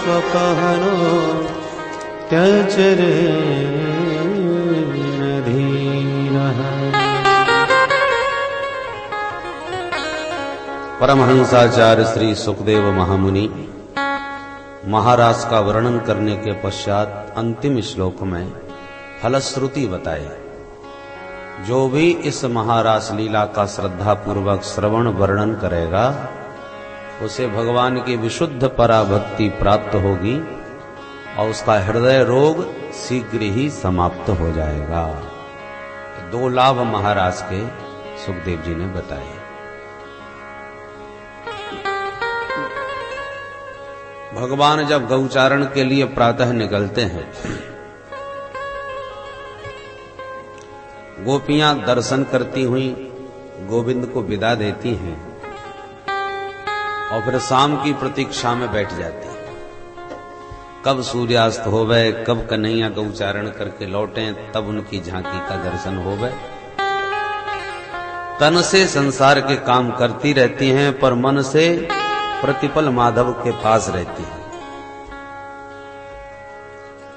स्वपहनो त्यजरे धीरः। परमहंसाचार्य श्री सुखदेव महामुनि महारास का वर्णन करने के पश्चात अंतिम श्लोक में फलश्रुति बताए। जो भी इस महारास लीला का श्रद्धा पूर्वक श्रवण वर्णन करेगा उसे भगवान की विशुद्ध पराभक्ति प्राप्त होगी और उसका हृदय रोग शीघ्र ही समाप्त हो जाएगा। 2 लाभ महाराज के सुखदेव जी ने बताए। भगवान जब गौचारण के लिए प्रातः निकलते हैं, गोपियां दर्शन करती हुई गोविंद को विदा देती हैं और फिर शाम की प्रतीक्षा में बैठ जाती हैं। कब सूर्यास्त होवे, कब कन्हैया गौचारण करके लौटें, तब उनकी झांकी का दर्शन होवे। तन से संसार के काम करती रहती हैं पर मन से प्रतिपल माधव के पास रहती है।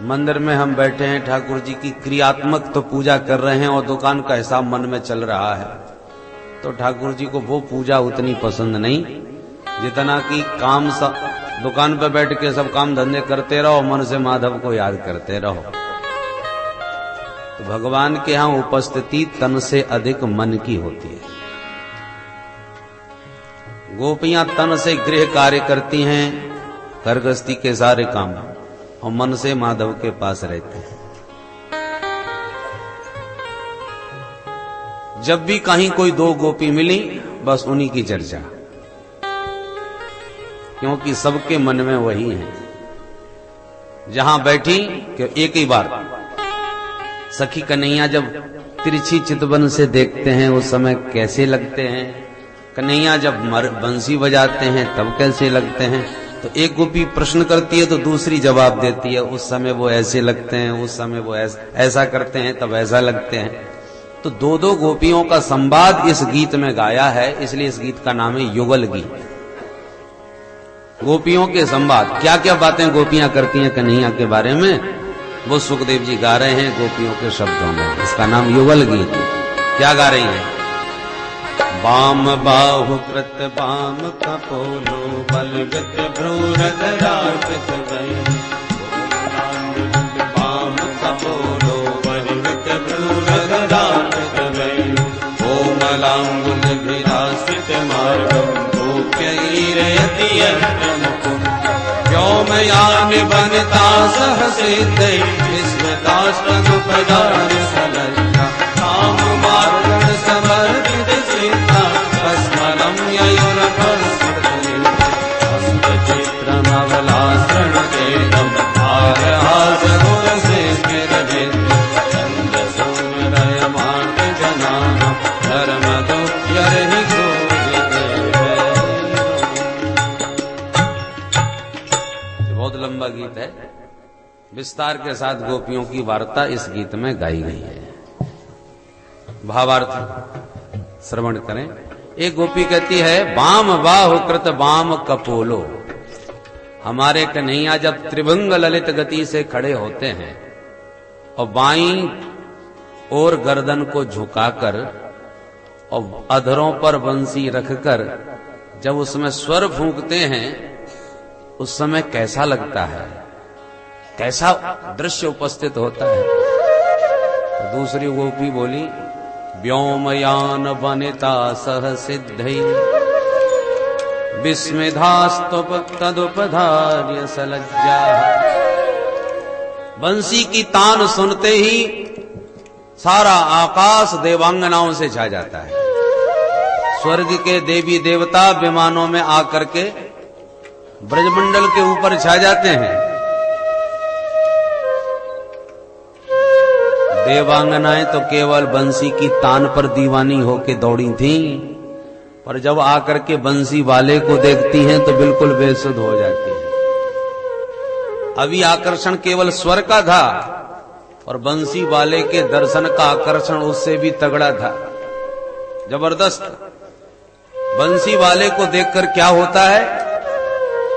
मंदिर में हम बैठे हैं, ठाकुर जी की क्रियात्मक तो पूजा कर रहे हैं और दुकान का हिसाब मन में चल रहा है, तो ठाकुर जी को वो पूजा उतनी पसंद नहीं जितना कि काम दुकान पर बैठ के सब काम धंधे करते रहो, मन से माधव को याद करते रहो। तो भगवान के यहां उपस्थिति तन से अधिक मन की होती है। गोपियां तन से गृह कार्य करती हैं, घर गृहस्थी के सारे काम, और मन से माधव के पास रहते हैं। जब भी कहीं कोई 2 गोपी मिली बस उन्हीं की चर्चा, क्योंकि सबके मन में वही है। जहां बैठी कि एक ही बार सखी कन्हैया जब तिरछी चितवन से देखते हैं उस समय कैसे लगते हैं, कन्हैया जब बंसी बजाते हैं तब कैसे लगते हैं। तो एक गोपी प्रश्न करती है तो दूसरी जवाब देती है, उस समय वो ऐसे लगते हैं, उस समय वो ऐसा करते हैं, तब ऐसा लगते हैं। तो 2 गोपियों का संवाद इस गीत में गाया है, इसलिए इस गीत का नाम है युगल गीत। गोपियों के संवाद, क्या क्या बातें गोपियां करती हैं कन्हैया के बारे में, वो सुखदेव जी गा रहे हैं गोपियों के शब्दों में। इसका नाम युगल गीत। क्या गा रही है? वाम बाहु कृत वाम कपोलो बलगत भ्रूरधरार्पित वै। वाम कपोलो बलगत भ्रूरधरार्पित वै। कोमलांगुल विरासित मार्गम गोप्यैरयति यत्नमुकुं। व्योमयान वनिता सहसिद्धै विस्मतास्तनुपदान सलज्जा। काम मार्गण समर्पित चित्ता कस्मलं ययुरभस्मृतये। हस्तचित्रमवलासरणकेदं हारहासगुणसेव्यरभिद्। छन्दसोमरयमार्गजनानां धर्मदुःख्यर्हि घोरिदेवै। बहुत लंबा गीत है, विस्तार के साथ गोपियों की वार्ता इस गीत में गाई गई है। भावार्थ श्रवण करें। एक गोपी कहती है, वाम बाहु कृत वाम कपोलो। हमारे कन्हैया जब त्रिभंग ललित गति से खड़े होते हैं और बाईं ओर गर्दन को झुकाकर और अधरों पर बंसी रखकर जब उसमें स्वर फूंकते हैं उस समय कैसा लगता है, कैसा दृश्य उपस्थित होता है। तो दूसरी गोपी बोली, व्योमयान वनिता सह सिद्धै विस्मिधास्तुप तदुपधार्य सलज्जा। बंसी की तान सुनते ही सारा आकाश देवांगनाओं से छा जाता है। स्वर्ग के देवी देवता विमानों में आकर के ब्रजमंडल के ऊपर छा जाते हैं। देवांगनाएं तो केवल बंसी की तान पर दीवानी होके दौड़ी थीं, पर जब आकर के बंसी वाले को देखती हैं तो बिल्कुल बेसुध हो जाती हैं। अभी आकर्षण केवल स्वर का था और बंसी वाले के दर्शन का आकर्षण उससे भी तगड़ा था, जबरदस्त। बंसी वाले को देखकर क्या होता है,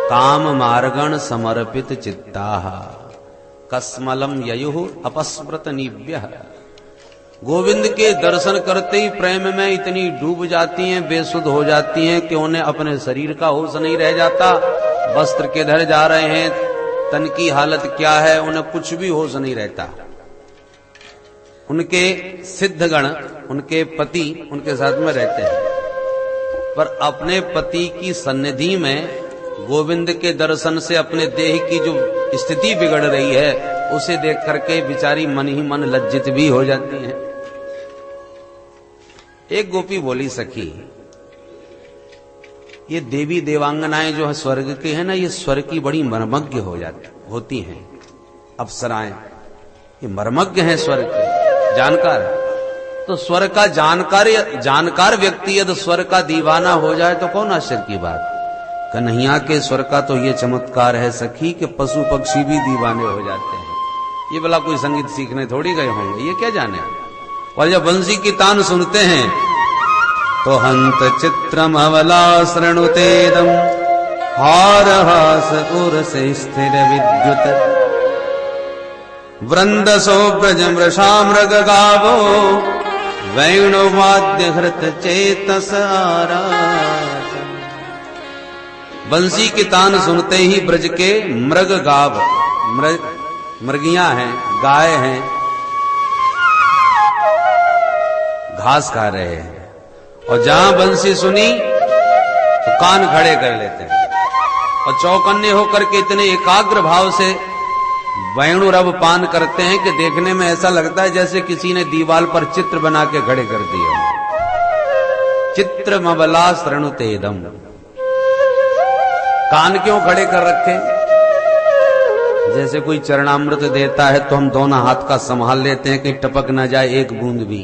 काम मार्गण समर्पित चित्ताः कस्मलम ययुः अपस्मृत निव्यः। गोविंद के दर्शन करते ही प्रेम में इतनी डूब जाती हैं, बेसुध हो जाती हैं कि उन्हें अपने शरीर का होश नहीं रह जाता। वस्त्र किधर जा रहे हैं, तन की हालत क्या है, उन्हें कुछ भी होश नहीं रहता। उनके सिद्धगण, उनके पति उनके साथ में रहते हैं, पर अपने पति की सन्निधि में गोविंद के दर्शन से अपने देह की जो स्थिति बिगड़ रही है उसे देख करके बिचारी मन ही मन लज्जित भी हो जाती है। एक गोपी बोली, सखी ये देवी देवांगनाएं जो है स्वर्ग के हैं ना, ये स्वर्ग की बड़ी मर्मज्ञ होती हैं। अप्सराएं ये मर्मज्ञ हैं, स्वर्ग के जानकार। तो स्वर्ग का जानकार व्यक्ति यदि स्वर्ग का दीवाना हो जाए तो कौन आश्चर्य की बात। कन्हैया के स्वर का तो ये चमत्कार है सखी कि पशु पक्षी भी दीवाने हो जाते हैं। ये भला कोई संगीत सीखने थोड़ी गए होंगे, ये क्या जाने। और जब बंसी की तान सुनते हैं तो हंत चित्रम अवला शृणुतेदम हार हास उर्से स्थिर विद्युत वृंदसो ब्रज मृषा मृग गावो वेणुवाद्य हृत चेतस आराध। बंसी की तान सुनते ही ब्रज के मृग गाव, मृगियां हैं, गाय हैं, घास खा रहे हैं। और जहां बंसी सुनी तो कान खड़े कर लेते हैं और चौकन्ने होकर के इतने एकाग्र भाव से वेणु रव पान करते हैं कि देखने में ऐसा लगता है जैसे किसी ने दीवार पर चित्र बना के खड़े कर दिए। चित्र मबला शृणुतेदम, कान क्यों खड़े कर रखे? जैसे कोई चरणामृत देता है तो हम दोनों हाथ का संभाल लेते हैं कि टपक ना जाए एक बूंद भी,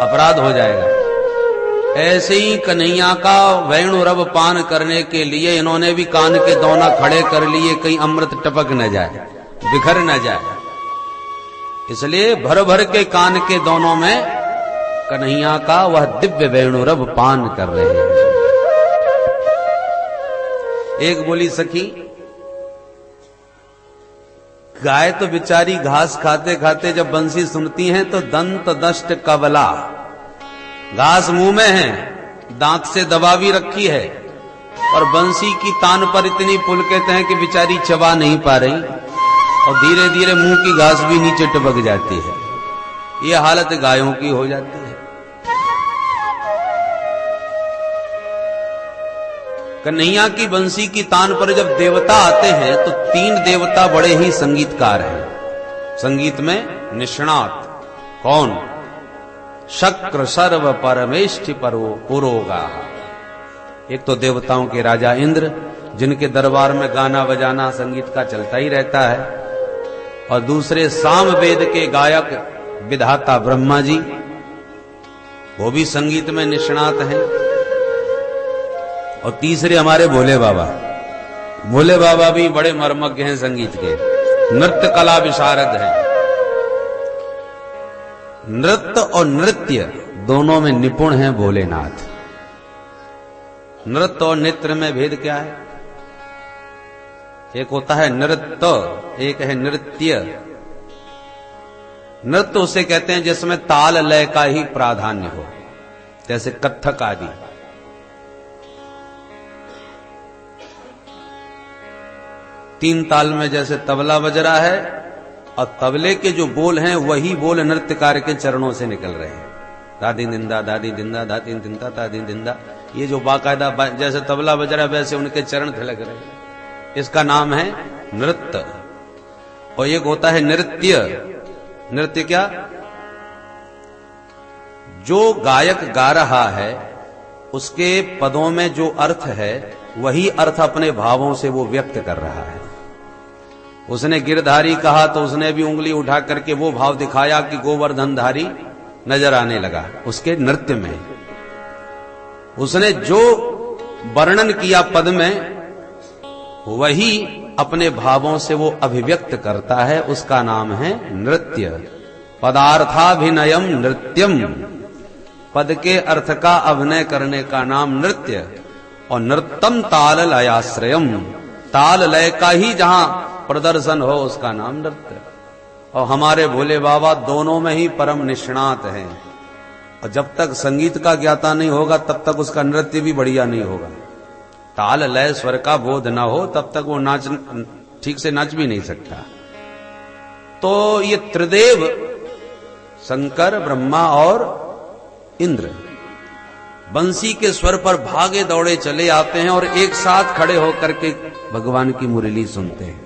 अपराध हो जाएगा। ऐसे ही कन्हैया का वेणु रव पान करने के लिए इन्होंने भी कान के दोनों खड़े कर लिए, कहीं अमृत टपक न जाए, बिखर न जाए। इसलिए भर भर के कान के दोनों में कन्हैया का वह दिव्य वेणु रव पान कर रहे हैं। एक बोली, सखी गाय तो बेचारी घास खाते खाते जब बंसी सुनती हैं तो दंत दष्ट कवला, घास मुंह में है, दांत से दबा भी रखी है, और बंसी की तान पर इतनी पुलकित है कि बेचारी चबा नहीं पा रही और धीरे धीरे मुंह की घास भी नीचे टपक जाती है। यह हालत गायों की हो जाती है। कन्हैया की बंसी की तान पर जब देवता आते हैं तो 3 देवता बड़े ही संगीतकार हैं, संगीत में निष्णात। कौन? शक्र सर्व परमेष्ठि पुरोगा। एक तो देवताओं के राजा इंद्र, जिनके दरबार में गाना बजाना संगीत का चलता ही रहता है, और दूसरे साम वेद के गायक विधाता ब्रह्मा जी, वो भी संगीत में निष्णात हैं। और तीसरे हमारे भोले बाबा, भोले बाबा भी बड़े मर्मज्ञ हैं संगीत के, नृत्य कला विशारद हैं। नृत्य और नृत्य दोनों में निपुण हैं भोलेनाथ। नृत्य और नृत्य में भेद क्या है? एक होता है नृत्य, एक है नृत्य। नृत्य उसे कहते हैं जिसमें ताल लय का ही प्राधान्य हो, जैसे कथक आदि। तीन ताल में जैसे तबला बज रहा है और तबले के जो बोल हैं वही बोल नृत्यकार के चरणों से निकल रहे हैं। दादी दिंदा दादी दिंदा दादी दिंदा दादी दिंदा, ये जो बाकायदा जैसे तबला बज रहा है वैसे उनके चरण थिलक रहे हैं। इसका नाम है नृत्य। और एक होता है नृत्य। नृत्य क्या? जो गायक गा रहा है उसके पदों में जो अर्थ है वही अर्थ अपने भावों से वो व्यक्त कर रहा है। उसने गिरधारी कहा तो उसने भी उंगली उठा करके वो भाव दिखाया कि गोवर्धनधारी नजर आने लगा उसके नृत्य में। उसने जो वर्णन किया पद में वही अपने भावों से वो अभिव्यक्त करता है, उसका नाम है नृत्य। पदार्थाभिनयम नृत्यम, पद के अर्थ का अभिनय करने का नाम नृत्य। और नृत्यम ताल लयाश्रयम, ताल लय का ही जहां प्रदर्शन हो उसका नाम नृत्य। और हमारे भोले बाबा दोनों में ही परम निष्णात हैं। और जब तक संगीत का ज्ञाता नहीं होगा तब तक उसका नृत्य भी बढ़िया नहीं होगा। ताल लय स्वर का बोध ना हो तब तक वो नाच ठीक से नाच भी नहीं सकता। तो ये त्रिदेव शंकर, ब्रह्मा और इंद्र बंसी के स्वर पर भागे दौड़े चले आते हैं और एक साथ खड़े होकर के भगवान की मुरली सुनते हैं।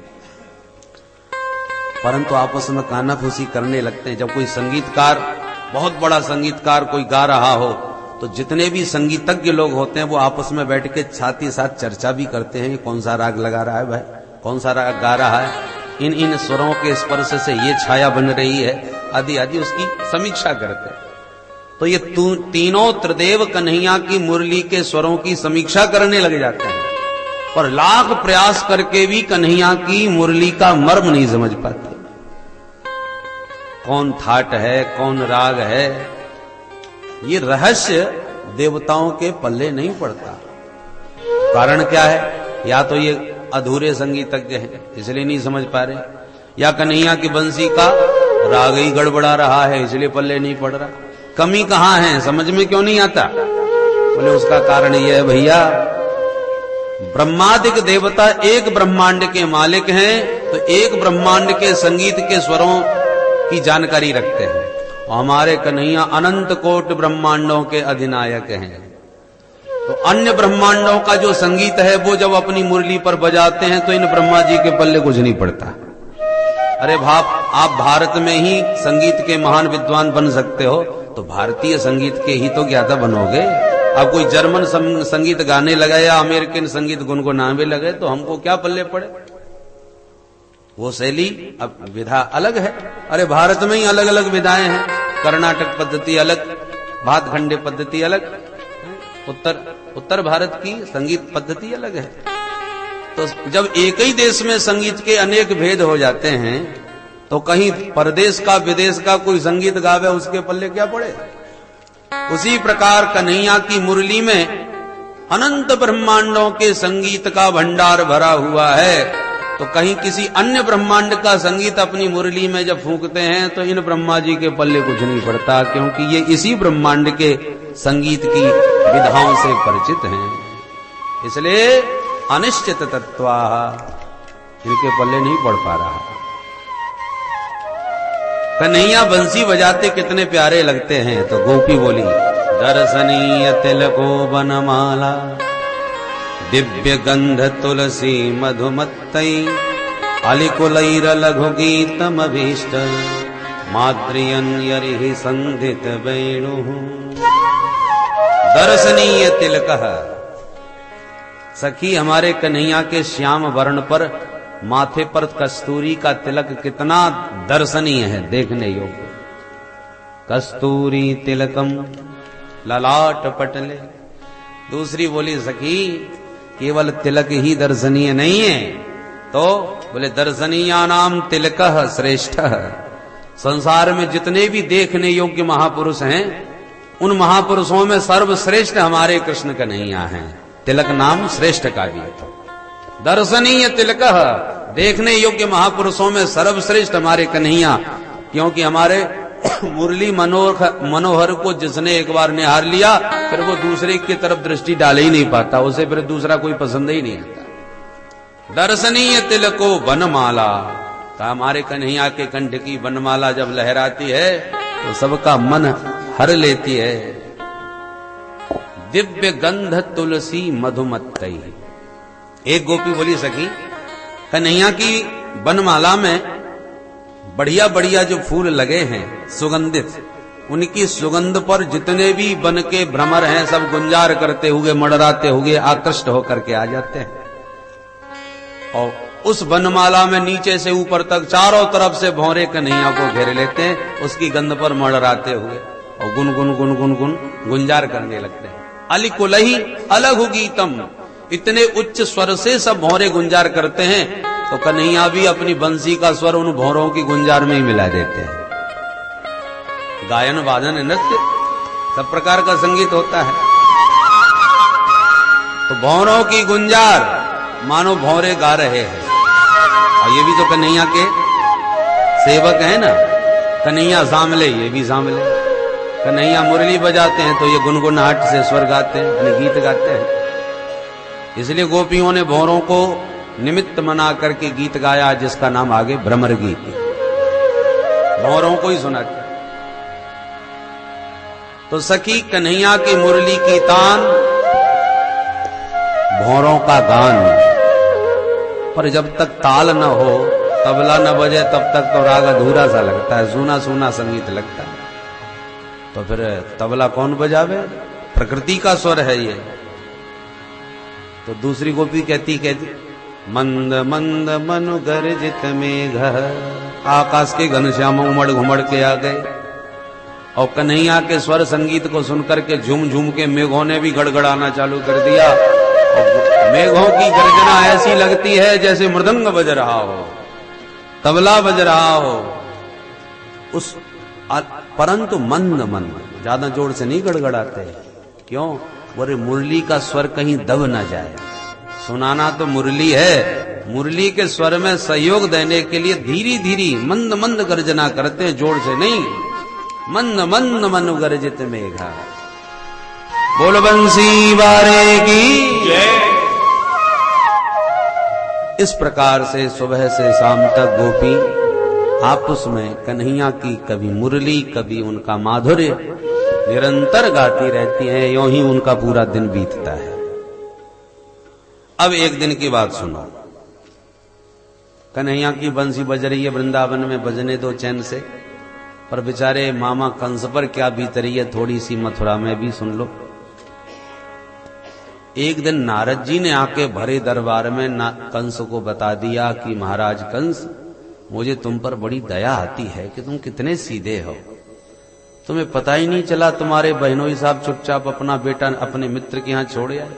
परंतु आपस में कानाफूसी करने लगते हैं। जब कोई संगीतकार, बहुत बड़ा संगीतकार कोई गा रहा हो तो जितने भी संगीतज्ञ लोग होते हैं वो आपस में बैठ के साथ ही साथ चर्चा भी करते हैं, कौन सा राग लगा रहा है भाई, कौन सा राग गा रहा है, इन इन स्वरों के स्पर्श से ये छाया बन रही है, आदि आदि उसकी समीक्षा करते हैं। तो ये तीनों त्रिदेव कन्हैया की मुरली के स्वरों की समीक्षा करने लग जाते हैं और लाख प्रयास करके भी कन्हैया की मुरली का मर्म नहीं समझ पाते। कौन थाट है, कौन राग है, ये रहस्य देवताओं के पल्ले नहीं पड़ता। कारण क्या है? या तो ये अधूरे संगीतज्ञ हैं इसलिए नहीं समझ पा रहे, या कन्हैया की बंसी का राग ही गड़बड़ा रहा है इसलिए पल्ले नहीं पड़ रहा। कमी कहां है, समझ में क्यों नहीं आता? बोले उसका कारण यह है भैया, ब्रह्मादिक देवता एक ब्रह्मांड के मालिक हैं तो एक ब्रह्मांड के संगीत के स्वरों की जानकारी रखते हैं। और हमारे कन्हैया अनंत कोट ब्रह्मांडों के अधिनायक हैं। तो अन्य ब्रह्मांडों का जो संगीत है वो जब अपनी मुरली पर बजाते हैं तो इन ब्रह्मा जी के पल्ले कुछ नहीं पड़ता। अरे भाप, आप भारत में ही संगीत के महान विद्वान बन सकते हो तो भारतीय संगीत के ही तो ज्ञाता बनोगे। अब कोई जर्मन संगीत गाने लगा या अमेरिकन संगीत गुनगुनाने लगे तो हमको क्या पल्ले पड़े? वो शैली अब विधा अलग है। अरे भारत में ही अलग अलग विधाएं हैं, कर्नाटक पद्धति अलग, भातखंडे पद्धति अलग, उत्तर भारत की संगीत पद्धति अलग है। तो जब एक ही देश में संगीत के अनेक भेद हो जाते हैं तो कहीं परदेश का विदेश का कोई संगीत गावे उसके पल्ले क्या पड़े? उसी प्रकार कन्हैया की मुरली में अनंत ब्रह्मांडों के संगीत का भंडार भरा हुआ है। तो कहीं किसी अन्य ब्रह्मांड का संगीत अपनी मुरली में जब फूंकते हैं तो इन ब्रह्मा जी के पल्ले कुछ नहीं पड़ता, क्योंकि ये इसी ब्रह्मांड के संगीत की विधाओं से परिचित हैं। इसलिए अनिश्चित तत्वा इनके पल्ले नहीं पड़ पा रहा। कन्हैया बंसी बजाते कितने प्यारे लगते हैं। तो गोपी बोली, दर्शनीय तिलको बनमाला दिव्य गंध तुलसी मधुमत्तई अलिकुलैर लघु गीतम अभीष्ट माद्रियन यरिहि संधित वेणु। दर्शनीय तिलकः, सखी हमारे कन्हैया के श्याम वर्ण पर माथे पर कस्तूरी का तिलक कितना दर्शनीय है, देखने योग्य। कस्तूरी तिलकम ललाट पटले। दूसरी बोली, सखी केवल तिलक ही दर्शनीय नहीं है, तो बोले दर्शनीया नाम तिलकः श्रेष्ठः। संसार में जितने भी देखने योग्य महापुरुष हैं उन महापुरुषों में सर्वश्रेष्ठ हमारे कृष्ण कन्हैया हैं। तिलक नाम श्रेष्ठ का भी है। दर्शनीय तिलकः, देखने योग्य महापुरुषों में सर्वश्रेष्ठ हमारे कन्हैया, क्योंकि हमारे मुरली मनोहर को जिसने एक बार निहार लिया फिर वो दूसरे की तरफ दृष्टि डाल ही नहीं पाता, उसे फिर दूसरा कोई पसंद ही नहीं आता। दर्शनीय तिलको बनमाला, तो हमारे कन्हैया के कंठ की बनमाला जब लहराती है तो सबका मन हर लेती है। दिव्य गंध तुलसी मधुमत्तई। एक गोपी बोली, सखी कन्हैया की बनमाला में बढ़िया बढ़िया जो फूल लगे हैं सुगंधित, उनकी सुगंध पर जितने भी बन के भ्रमर हैं सब गुंजार करते हुए, मडराते हुए आकृष्ट होकर के आ जाते हैं। और उस बनमाला में नीचे से ऊपर तक चारों तरफ से भौरे कन्हैया को घेर लेते हैं, उसकी गंध पर मडराते हुए और गुन गुन गुन गुन गुन गुंजार करने लगते हैं। अलिकुलही अलघु गीतम, इतने उच्च स्वर से सब भौरे गुंजार करते हैं तो कन्हैया भी अपनी बंसी का स्वर उन भौरों की गुंजार में ही मिला देते हैं। गायन वादन नृत्य सब प्रकार का संगीत होता है। तो भौरों की गुंजार मानो भौरे गा रहे हैं। और ये भी तो कन्हैया के सेवक हैं ना, कन्हैया सांवले, ये भी सांवले। कन्हैया मुरली बजाते हैं तो ये गुनगुनाहट से स्वर गाते हैं, यानी गीत गाते हैं। इसलिए गोपियों ने भौरों को निमित्त बना करके गीत गाया, जिसका नाम आगे भ्रमर गीत, भौरों को ही सुनाते। तो सखी कन्हैया की मुरली की तान, भौरों का गान। पर जब तक ताल न हो, तबला न बजे, तब तक तो राग अधूरा सा लगता है, सूना सूना संगीत लगता है। तो फिर तबला कौन बजावे? प्रकृति का स्वर है ये। तो दूसरी गोपी कहती मंद मंद मनु गर्जित मेघ, आकाश के घनश्याम उमड़ घुमड़ के आ गए। और कन्हैया के स्वर संगीत को सुनकर के झूम झूम के मेघों ने भी गड़गड़ाना चालू कर दिया। और मेघों की गर्जना ऐसी लगती है जैसे मृदंग बज रहा हो, तबला बज रहा हो। उस परंतु मंद मंद, ज्यादा जोर से नहीं गड़गड़ाते। क्यों? बोले मुरली का स्वर कहीं दब ना जाए। सुनाना तो मुरली है, मुरली के स्वर में सहयोग देने के लिए धीरे धीरे मंद मंद गर्जना करते हैं, जोर से नहीं। मंद मंद मनु गर्जित मेघा, बोल बंसी वारे की जय। इस प्रकार से सुबह से शाम तक गोपी आपस में कन्हैया की कभी मुरली, कभी उनका माधुर्य निरंतर गाती रहती हैं। यूं ही उनका पूरा दिन बीतता है। अब एक दिन की बात सुनो। कन्हैया की बंसी बज रही है वृंदावन में, बजने दो चैन से। पर बेचारे मामा कंस पर क्या बीत रही है, थोड़ी सी मथुरा में भी सुन लो। एक दिन नारद जी ने आके भरे दरबार में कंस को बता दिया कि महाराज कंस, मुझे तुम पर बड़ी दया आती है कि तुम कितने सीधे हो। तुम्हें पता ही नहीं चला, तुम्हारे बहनोई साहब चुपचाप अपना बेटा अपने मित्र के यहां छोड़ आए।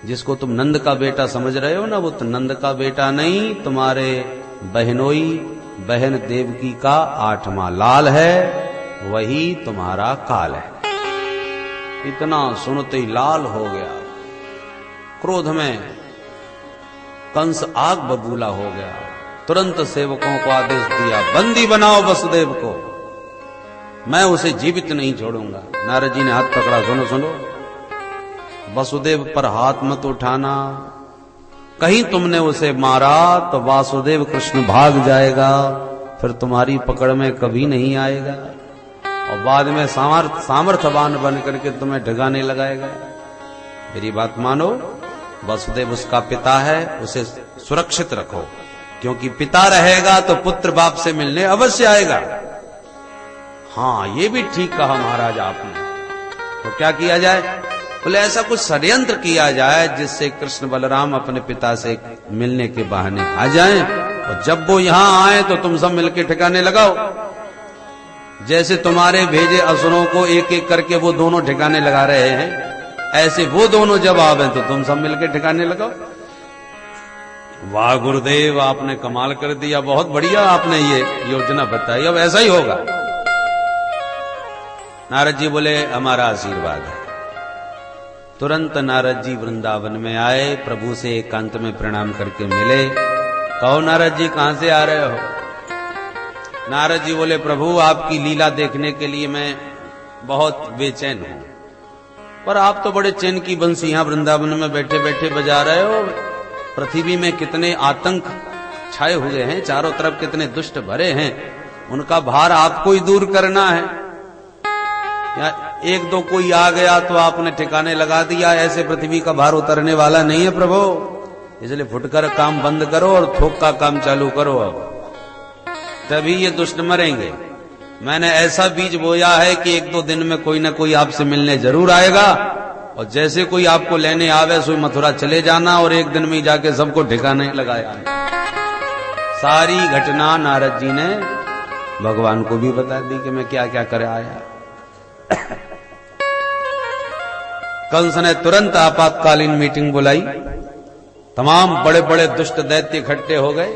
जिसको तुम नंद का बेटा समझ रहे हो ना, वो तो नंद का बेटा नहीं, तुम्हारे बहनोई बहन देवकी का 8वां लाल है, वही तुम्हारा काल है। इतना सुनते ही लाल हो गया, क्रोध में कंस आग बबूला हो गया। तुरंत सेवकों को आदेश दिया, बंदी बनाओ वसुदेव को, मैं उसे जीवित नहीं छोड़ूंगा। नारद जी ने हाथ पकड़ा, सुनो सुनो, वसुदेव पर हाथ मत उठाना, कहीं तुमने उसे मारा तो वासुदेव कृष्ण भाग जाएगा, फिर तुम्हारी पकड़ में कभी नहीं आएगा और बाद में सामर्थ्यवान बन करके तुम्हें ढगाने लगाएगा। मेरी बात मानो, वसुदेव उसका पिता है, उसे सुरक्षित रखो, क्योंकि पिता रहेगा तो पुत्र बाप से मिलने अवश्य आएगा। हाँ, ये भी ठीक कहा महाराज आपने। तो क्या किया जाए? बोले ऐसा कुछ षड्यंत्र किया जाए जिससे कृष्ण बलराम अपने पिता से मिलने के बहाने आ जाएं, और जब वो यहां आए तो तुम सब मिलके ठिकाने लगाओ। जैसे तुम्हारे भेजे असुरों को एक एक करके वो दोनों ठिकाने लगा रहे हैं, ऐसे वो दोनों जब आवे तो तुम सब मिलके ठिकाने लगाओ। वाह गुरुदेव, आपने कमाल कर दिया, बहुत बढ़िया आपने ये योजना बताई, अब ऐसा ही होगा। नारद जी बोले हमारा आशीर्वाद है। तुरंत नारद जी वृंदावन में आए, प्रभु से एकांत में प्रणाम करके मिले। कहो नारद जी, कहां से आ रहे हो? नारद जी बोले प्रभु, आपकी लीला देखने के लिए मैं बहुत बेचैन हूं, पर आप तो बड़े चैन की बंसी यहां वृंदावन में बैठे बैठे बजा रहे हो। पृथ्वी में कितने आतंक छाए हुए हैं, चारों तरफ कितने दुष्ट भरे हैं, उनका भार आपको ही दूर करना है। या एक दो कोई आ गया तो आपने ठिकाने लगा दिया, ऐसे पृथ्वी का भार उतरने वाला नहीं है प्रभु। इसलिए फुटकर काम बंद करो और थोक का काम चालू करो, अब तभी ये दुष्ट मरेंगे। मैंने ऐसा बीज बोया है कि एक दो दिन में कोई ना कोई आपसे मिलने जरूर आएगा, और जैसे कोई आपको लेने आवे सो मथुरा चले जाना और एक दिन में जाके सबको ठिकाने लगाया। सारी घटना नारद जी ने भगवान को भी बता दी कि मैं क्या क्या कर आया। कंस ने तुरंत आपातकालीन मीटिंग बुलाई, तमाम बड़े बड़े दुष्ट दैत्य इकट्ठे हो गए।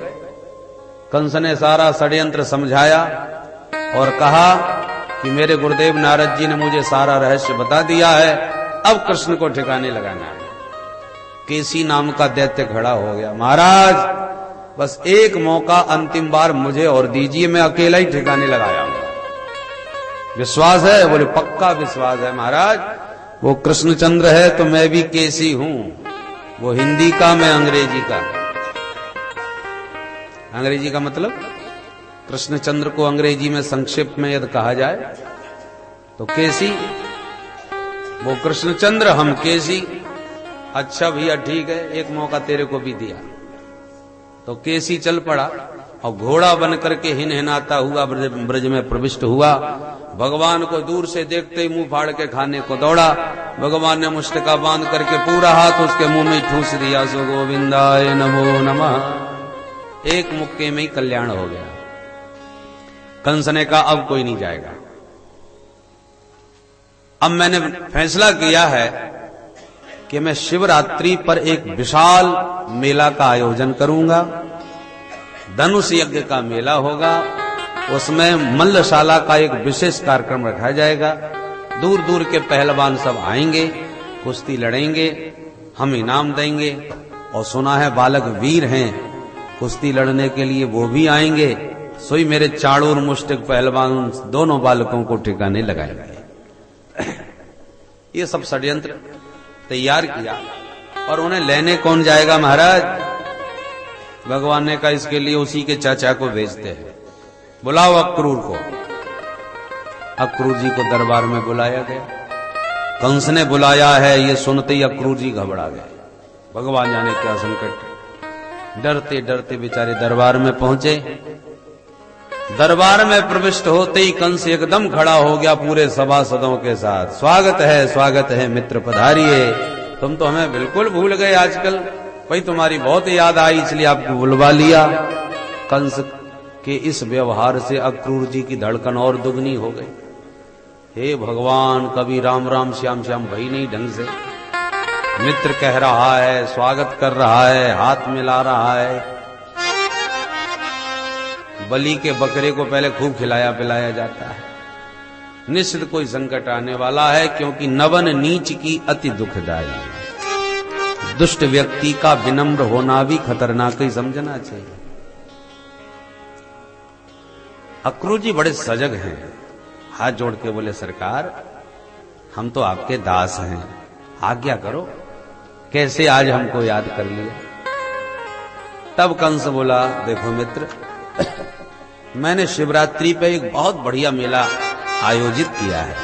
कंस ने सारा षड्यंत्र समझाया और कहा कि मेरे गुरुदेव नारद जी ने मुझे सारा रहस्य बता दिया है, अब कृष्ण को ठिकाने लगाना है। केसी नाम का दैत्य खड़ा हो गया, महाराज बस एक मौका अंतिम बार मुझे और दीजिए, मैं अकेला ही ठिकाने लगाया हूं। विश्वास है? बोले पक्का विश्वास है महाराज। वो कृष्णचंद्र है तो मैं भी केसी हूं, वो हिंदी का, मैं अंग्रेजी का। अंग्रेजी का मतलब कृष्णचंद्र को अंग्रेजी में संक्षिप्त में यदि कहा जाए तो केसी, वो कृष्णचंद्र, हम केसी। अच्छा भैया ठीक है, एक मौका तेरे को भी दिया। तो केसी चल पड़ा और घोड़ा बन करके हिनहिनाता हुआ ब्रज में प्रविष्ट हुआ। भगवान को दूर से देखते ही मुंह फाड़ के खाने को दौड़ा। भगवान ने मुष्टिका बांध करके पूरा हाथ उसके मुंह में ठूस दिया। सो गोविंदाय नमो नमः। एक मुक्के में ही कल्याण हो गया। कंस ने कहा अब कोई नहीं जाएगा। अब मैंने फैसला किया है कि मैं शिवरात्रि पर एक विशाल मेला का आयोजन करूंगा। धनुष यज्ञ का मेला होगा, उसमें मल्लशाला का एक विशेष कार्यक्रम रखा जाएगा। दूर दूर के पहलवान सब आएंगे, कुश्ती लड़ेंगे, हम इनाम देंगे। और सुना है बालक वीर हैं, कुश्ती लड़ने के लिए वो भी आएंगे। सोई मेरे चाणूर मुष्टिक पहलवान दोनों बालकों को ठिकाने लगाएंगे। ये सब षड्यंत्र तैयार किया। और उन्हें लेने कौन जाएगा महाराज? भगवान ने कहा इसके लिए उसी के चाचा को भेजते हैं, बुलाओ अक्रूर को। अक्रूर जी को दरबार में बुलाया गया। कंस ने बुलाया है, ये सुनते ही अक्रूर जी घबरा गए। भगवान जाने क्या संकट। डरते डरते बेचारे दरबार में पहुंचे। दरबार में प्रविष्ट होते ही कंस एकदम खड़ा हो गया पूरे सभासदों के साथ। स्वागत है मित्र, पधारिए। तुम तो हमें बिल्कुल भूल गए आजकल, भाई तुम्हारी बहुत याद आई इसलिए आपको बुलवा लिया। कंस के इस व्यवहार से अक्रूर जी की धड़कन और दुगनी हो गई। हे भगवान, कभी राम राम श्याम श्याम भई नहीं ढंग से। मित्र कह रहा है, स्वागत कर रहा है, हाथ मिला रहा है। बलि के बकरे को पहले खूब खिलाया पिलाया जाता है। निश्चित कोई संकट आने वाला है, क्योंकि नवन नीच की अति दुखदायी है। दुष्ट व्यक्ति का विनम्र होना भी खतरनाक ही समझना चाहिए। अक्रूर जी बड़े सजग हैं, हाथ जोड़ के बोले सरकार हम तो आपके दास हैं, आज्ञा करो, कैसे आज हमको याद कर लिया। तब कंस बोला देखो मित्र, मैंने शिवरात्रि पे एक बहुत बढ़िया मेला आयोजित किया है।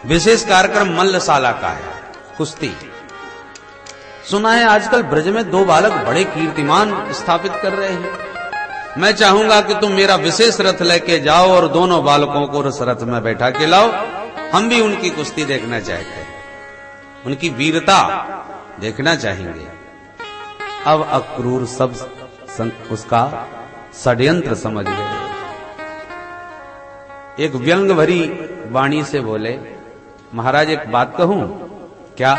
विशेष कार्यक्रम मल्लशाला का है, कुश्ती। सुना है आजकल ब्रज में दो बालक बड़े कीर्तिमान स्थापित कर रहे हैं। मैं चाहूंगा कि तुम मेरा विशेष रथ लेके जाओ और दोनों बालकों को उस रथ में बैठा के लाओ। हम भी उनकी कुश्ती देखना चाहते हैं, उनकी वीरता देखना चाहेंगे। अब अक्रूर सब उसका षड्यंत्र समझ गए। एक व्यंग भरी वाणी से बोले महाराज एक बात कहूं क्या?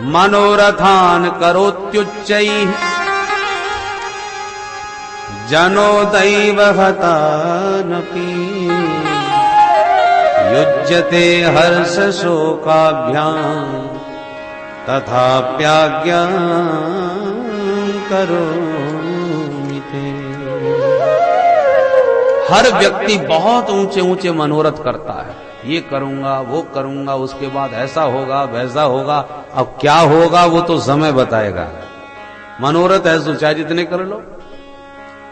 मनोरथान करोत्युच्चैः जनो दैव हतानपि युज्यते हर्ष शोकाभ्याम तथाप्याज्ञां करोमि ते। हर व्यक्ति बहुत ऊंचे ऊंचे मनोरथ करता है, ये करूंगा वो करूंगा, उसके बाद ऐसा होगा वैसा होगा। अब क्या होगा वो तो समय बताएगा। मनोरथ है तो चाहे जितने कर लो।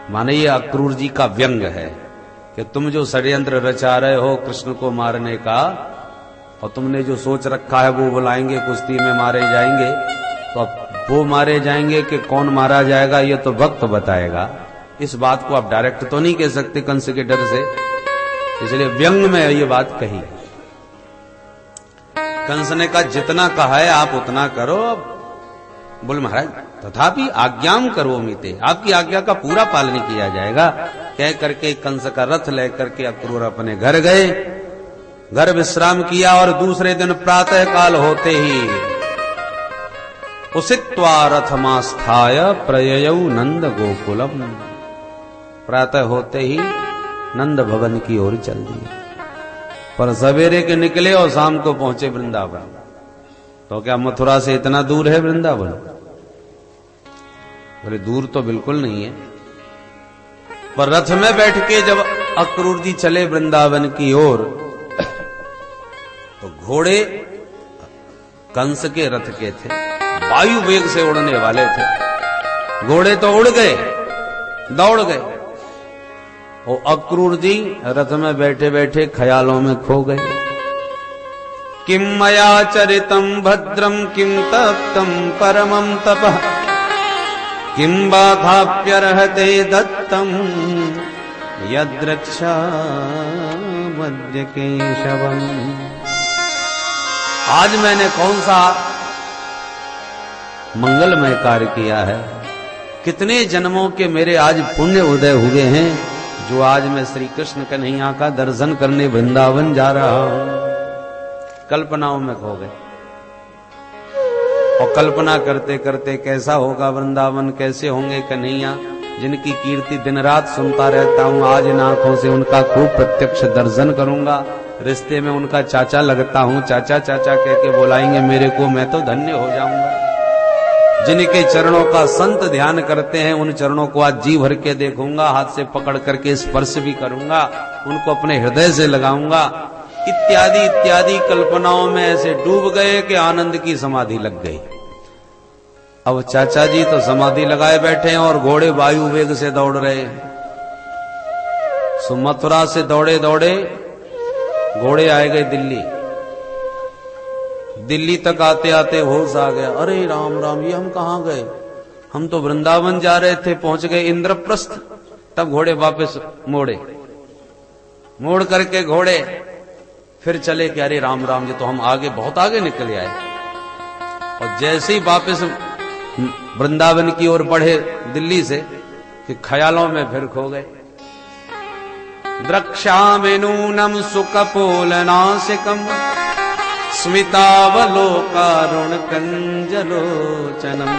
माने ये अक्रूर जी का व्यंग है कि तुम जो षड्यंत्र रचा रहे हो कृष्ण को मारने का, और तुमने जो सोच रखा है वो बुलाएंगे कुश्ती में मारे जाएंगे, तो अब वो मारे जाएंगे कि कौन मारा जाएगा ये तो वक्त बताएगा। इस बात को आप डायरेक्ट तो नहीं कह सकते कंस के डर से, इसलिए व्यंग में ये बात कही। कंस ने कहा जितना कहा है आप उतना करो। बोल महाराज तथापि आज्ञाम करोमि ते, आपकी आज्ञा का पूरा पालन किया जाएगा। कह करके कंस का रथ लेकर के अक्रूर अपने घर गए। घर विश्राम किया और दूसरे दिन प्रातः काल होते ही उसित्वा रथमास्थाय प्रययौ नंद गोकुलम। प्रातः होते ही नंद भवन की ओर चल दिए। पर सवेरे के निकले और शाम को पहुंचे वृंदावन। तो क्या मथुरा से इतना दूर है वृंदावन? बोले दूर तो बिल्कुल नहीं है, पर रथ में बैठ के जब अक्रूर जी चले वृंदावन की ओर, तो घोड़े कंस के रथ के थे, वायु वेग से उड़ने वाले थे। घोड़े तो उड़ गए, दौड़ गए, और अक्रूर जी रथ में बैठे बैठे ख्यालों में खो गए। किम मया चरितम भद्रम किम तप्तम परमं तपः किम बाधाप्यर्हते दत्तम यद्रक्षा मध्य केशवम। आज मैंने कौन सा मंगलमय कार्य किया है, कितने जन्मों के मेरे आज पुण्य उदय हुए हैं, जो आज मैं श्री कृष्ण कन्हैया का दर्शन करने वृंदावन जा रहा हूं। कल्पनाओं में खो गए, और कल्पना करते करते कैसा होगा वृंदावन, कैसे होंगे कन्हैया, जिनकी कीर्ति दिन रात सुनता रहता हूं, आज इन आंखों से उनका खूब प्रत्यक्ष दर्शन करूंगा। रिश्ते में उनका चाचा लगता हूं, चाचा चाचा कह के बुलाएंगे मेरे को, मैं तो धन्य हो जाऊंगा। जिनके चरणों का संत ध्यान करते हैं, उन चरणों को आज जी भर के देखूंगा, हाथ से पकड़ करके स्पर्श भी करूंगा, उनको अपने हृदय से लगाऊंगा, इत्यादि इत्यादि कल्पनाओं में ऐसे डूब गए कि आनंद की समाधि लग गई। अब चाचा जी तो समाधि लगाए बैठे हैं और घोड़े वायु वेग से दौड़ रहे हैं। सो मथुरा से दौड़े दौड़े घोड़े आए गए दिल्ली। दिल्ली तक आते आते होश आ गया, अरे राम राम, ये हम कहां गए? हम तो वृंदावन जा रहे थे, पहुंच गए इंद्रप्रस्थ। तब घोड़े वापस मोड़े, मोड़ करके घोड़े फिर चले कि अरे राम राम, ये तो हम आगे बहुत आगे निकल आए। और जैसे ही वापस वृंदावन की ओर बढ़े दिल्ली से, कि ख्यालों में फिर खो गए। द्रक्ष्यामि नूनं सुकपोलनासिकं स्मितावलोकारुणकञ्जलोचनं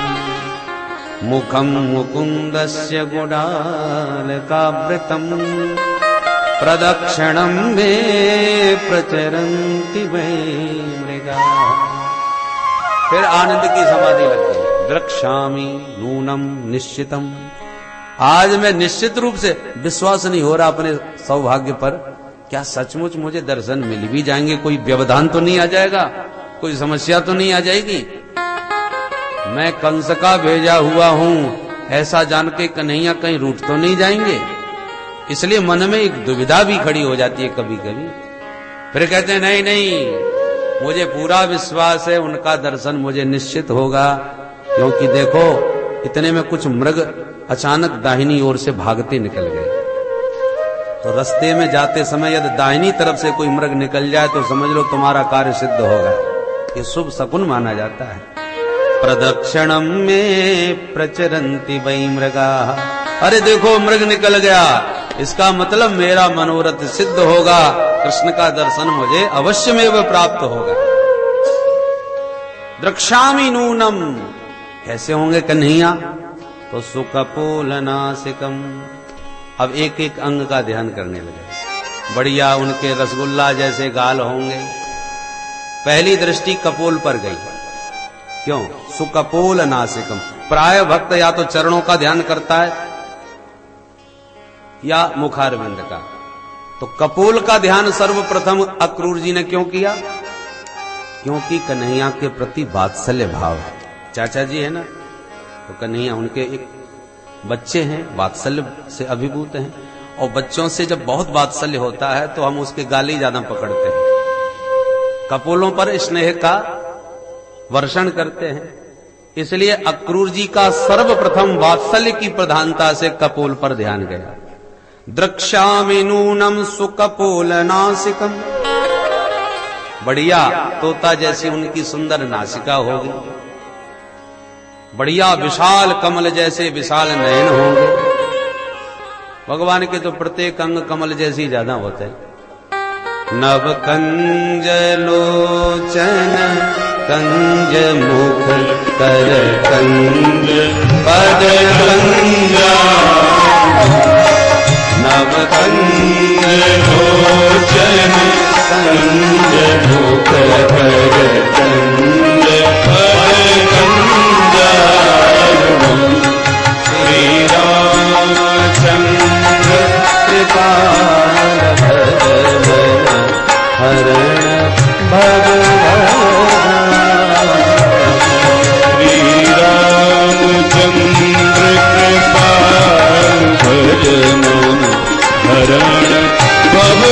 मुखं मुकुन्दस्य गुडालकावृतं प्रदक्षिणं मे प्रचरन्ति वै मृगाः। फिर आनंद की समाधि लग गई। द्रक्ष्यामि नूनम निश्चितम, आज मैं निश्चित रूप से, विश्वास नहीं हो रहा अपने सौभाग्य पर, क्या सचमुच मुझे दर्शन मिल भी जाएंगे? कोई व्यवधान तो नहीं आ जाएगा, कोई समस्या तो नहीं आ जाएगी? मैं कंस का भेजा हुआ हूं, ऐसा जान के कन्हैया कहीं रूठ तो नहीं जाएंगे? इसलिए मन में एक दुविधा भी खड़ी हो जाती है कभी कभी। फिर कहते हैं नहीं नहीं, मुझे पूरा विश्वास है, उनका दर्शन मुझे निश्चित होगा, क्योंकि देखो इतने में कुछ मृग अचानक दाहिनी ओर से भागते निकल गए। तो रास्ते में जाते समय यदि दाहिनी तरफ से कोई मृग निकल जाए तो समझ लो तुम्हारा कार्य सिद्ध होगा, ये शुभ शकुन माना जाता है। प्रदक्षिणम में प्रचरन्ति वै मृगाः, अरे देखो मृग निकल गया, इसका मतलब मेरा मनोरथ सिद्ध होगा, कृष्ण का दर्शन मुझे अवश्यमेव प्राप्त होगा। द्रक्ष्यामि नूनम, कैसे होंगे कन्हैया? तो सुकपोलनासिकम, अब एक एक अंग का ध्यान करने लगे। बढ़िया उनके रसगुल्ला जैसे गाल होंगे। पहली दृष्टि कपोल पर गई, क्यों? सुकपोलनासिकम, प्राय भक्त या तो चरणों का ध्यान करता है या मुखारविंद का, तो कपोल का ध्यान सर्वप्रथम अक्रूर जी ने क्यों किया? क्योंकि कन्हैया के प्रति वात्सल्य भाव है। चाचा जी है ना, तो कन्हैया उनके एक बच्चे हैं, वात्सल्य से अभिभूत हैं, और बच्चों से जब बहुत वात्सल्य होता है तो हम उसके गाली ज्यादा पकड़ते हैं, कपोलों पर स्नेह का वर्षण करते हैं। इसलिए अक्रूर जी का सर्वप्रथम वात्सल्य की प्रधानता से कपोल पर ध्यान गया। द्रक्ष्यामि नूनम सुकपोलनासिकम, बढ़िया तोता जैसी उनकी सुंदर नासिका होगी, बढ़िया विशाल कमल जैसे विशाल नयन होंगे। भगवान के तो प्रत्येक अंग कमल जैसी ज्यादा होते हैं। नव कंज लोचन कंज मुख कर कंज पद कंजा, नव कंज लोचन कंज मुख कर कंज कृपाल भजन हरण भगवान। श्री रामचंद्र कृपाल भजन हरण भव